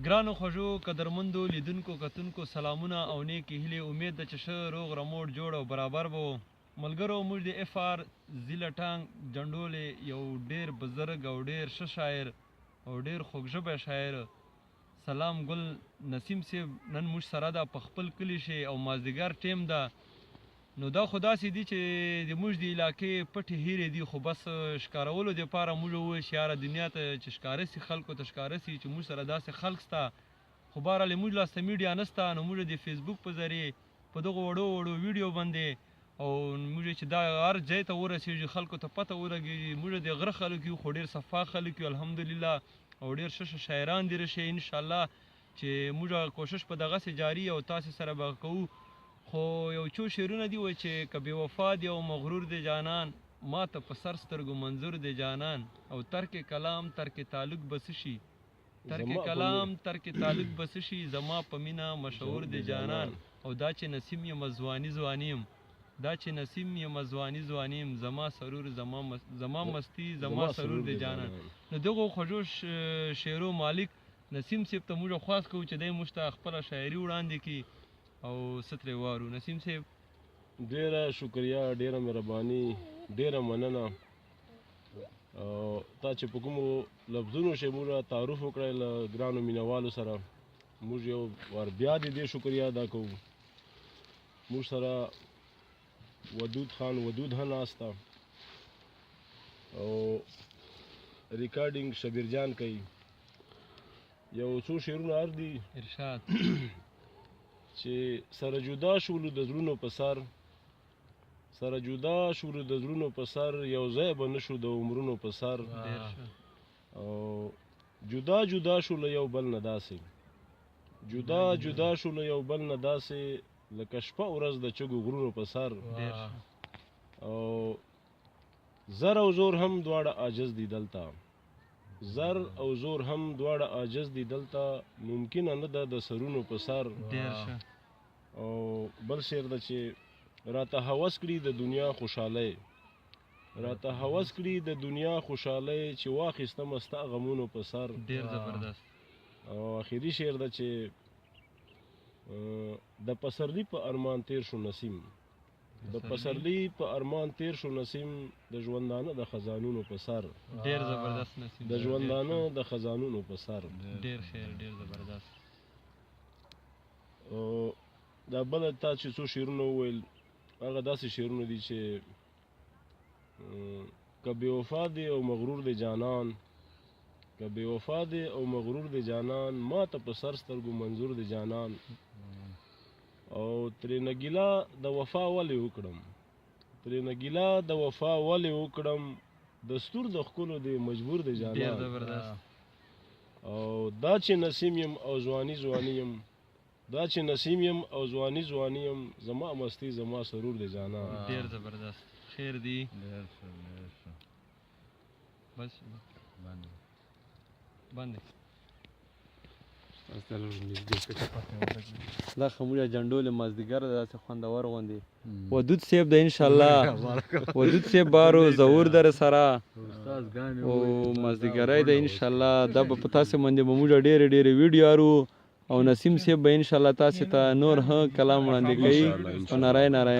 ګرانو خوږو قدرمندو لیدونکو کتونکو سلامونه او نیکې هیلې امید ده چې ښه روغ رموټ جوړ او برابر به وو ملګرو موږ د اف آر زیله ټانګ جنډولې یو ډېر بزرګ او ډېر ښه شاعر او ډېر خوږژبی شاعر سلام ګل نسیم صاحب نن موږ سره ده په خپل کلي شي او مازدیګر ټیم ده نو دا خو داسې دي چې د موږ د علاقې پټې هیرې دي خو بس ښکارولو دپاره موږ وویل چې یاره دنیا ته چې ښکاره سي خلکو ته ښکاره سي چې موږ سره داسې خلک سته خو بهرحال موږ لاسته میډیا نسته نو موږ د فیسبوک په ذریعې په دغو وړو وړو ویډیو باندې او موږ چې دا هر ځای ته ورسېږي خلکو ته پته ولګېږي موږ د غره خلک یو خو ډېر صفا خلک یو الحمدلله او ډېر ښه شاعران دي راشي انشاءالله چې موږ کوشش په دغسې جاري او تاسې سره به کوو خو یو څو شعرونه دي وایي چې که بې وفا دی او مغرور دی جانان ما ته په سر سترګو منظور دی جانان او ترک کلام ترک تعلق به څه شي ترک کلام ترک تعلق به څه شي زما په مینه مشهور دی جانان او دا چې نسیم یم ځواني ځواني یم دا چې نسیم یم ځواني ځواني یم زما سرور زما مستی زما سرور دی جانان نو دغو خوږو شعرو مالک نسیم صاحب ته موږ خواست کوو چې دی موږ ته خپله شاعري وړاندې کړي او سترې وارو نسیم صاحب ډیره شکریا ډیره مهرباني ډیره مننه او تا چې په کومو لفظونو شی موږ تعارف وکړی له ګرانو مینوالو سره موږ یو وار بیا د دې شکریا ادا کوو موږ سره ودود خان ودود هم ناسته او ریکارډینګ شبیر جان کوي یو څو شعرونه هر دي ارشاد چې سره جدا شولو د زړونو په سر سره جدا شولو د زړونو په سر یو ځای به نه شو د عمرونو په سر او جدا جدا شولو یو بل نه داسې جدا جدا شولو یو بل نه داسې لکه شپه ورځ د چګو غرونو په سر او زر او زور هم دواړه عاجز دي دلته زر او زور هم دواړه عاجز دي دلته ممکنه نه ده د سرونو په سر او بل شعر ده چې راته هوس کړي د دنیا خوشحالۍ راته هوس کړي د دنیا خوشحالۍ چې واخیستم ستا غمونو په سر ډېر زبردست او آخري شعر ده چې د پسرلی په ارمان تیر شو نسیم د پسرلی په ارمان تیر شو نسیم د ژوندانه د خزانونو په سر ډېر زبردست نسیم د ژوندانه د خزانونو په سر ډېر شعر ډېر زبردست او دا بله تا چې څو شعرونه وویل هغه داسې شعرونه دي چې که بې وفا دی او مغرور دی جانان که بې وفا دی او مغرور دی جانان ما ته په سر سترګو منظور دی جانان او ترېنه ګیله د وفا ولې وکړم ترېنه ګیله د وفا ولې وکړم دستور د ښکلو دی مجبور دی جانان ډېر زبردست او دا چې نسیم یم او ځواني ځواني یم دا چې نسیم یم او ځواني ځواني یم زما مستی زما سرور دی جانان ډېر زبردست شعر دی بس باندې دا خموله جنډول مازدیګر داسې خوندور غوندي ودود صاحب د انشاءالله ودود صاحب بارو ظهور در سره او مازدیګری د انشاءالله دا به په تاسې باندې به موږ ډېرې ډېرې ویډیو ارو او نسیم صاحب به انشاءالله تاسې ته نور ها کلام وړاندې کوي او نری نری